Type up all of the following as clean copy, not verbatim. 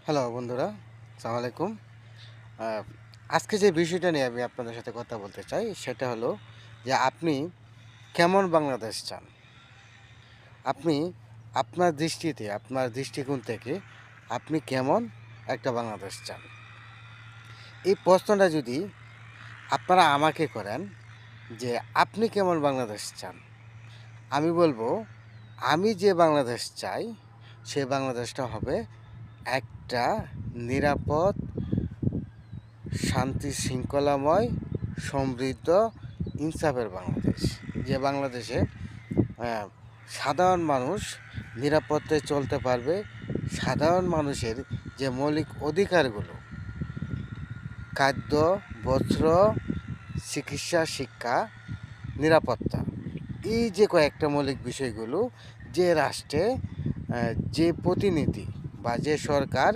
Hello বন্ধুরা, আসসালামু আলাইকুম। আহ, আজকে যে বিষয়টা নিয়ে আমি আপনাদের সাথে কথা বলতে চাই সেটা হলো যে আপনি কেমন বাংলাদেশ চান? আপনি আপনার দৃষ্টিতে, আপনার দৃষ্টিকোণ থেকে আপনি কেমন একটা বাংলাদেশ চান? এই প্রশ্নটা যদি আপনারা আমাকে করেন যে আপনি কেমন বাংলাদেশ চান? আমি বলবো আমি যে বাংলাদেশ চাই সেই বাংলাদেশটা হবে একটা নিরাপদ, শান্তি শৃঙ্খলাময়, সমৃদ্ধ, ইনসাফের বাংলাদেশ। যে বাংলাদেশে আহ, সাধারণ মানুষ নিরাপদে চলতে পারবে। সাধারণ মানুষের যে মৌলিক অধিকারগুলো, খাদ্য, বস্ত্র, চিকিৎসা, শিক্ষা, নিরাপত্তা, এই যে কয়েকটা মৌলিক বিষয়গুলো, যে রাষ্ট্রে যে প্রতিনিধি বা যে সরকার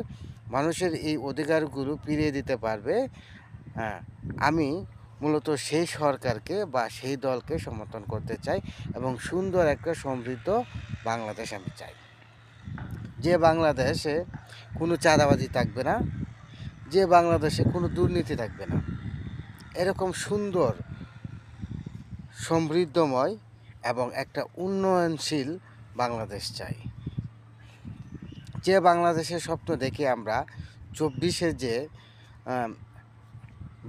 মানুষের এই অধিকারগুলো ফিরিয়ে দিতে পারবে, হ্যাঁ, আমি মূলত সেই সরকারকে বা সেই দলকে সমর্থন করতে চাই এবং সুন্দর একটা সমৃদ্ধ বাংলাদেশ আমি চাই। যে বাংলাদেশে কোনো চাঁদাবাজি থাকবে না, যে বাংলাদেশে কোনো দুর্নীতি থাকবে না, এরকম সুন্দর, সমৃদ্ধময় এবং একটা উন্নয়নশীল বাংলাদেশ চাই। যে বাংলাদেশের স্বপ্ন দেখে আমরা 24-এ যে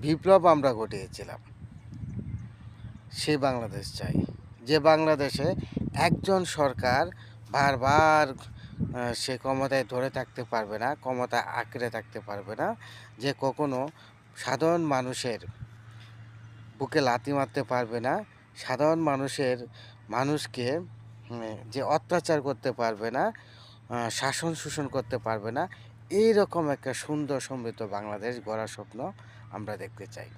বিপ্লব আমরা ঘটিয়েছিলাম, সেই বাংলাদেশ চাই। যে বাংলাদেশে একজন সরকার বারবার সে ক্ষমতায় ধরে থাকতে পারবে না, ক্ষমতা আঁকড়ে থাকতে পারবে না, যে কখনো সাধারণ মানুষের বুকে লাথি মারতে পারবে না, সাধারণ মানুষকে যে অত্যাচার করতে পারবে না, শাসন শোষণ করতে পারবে না। এই রকম একটা সুন্দর সমৃদ্ধ বাংলাদেশ গড়ার স্বপ্ন আমরা দেখতে চাই।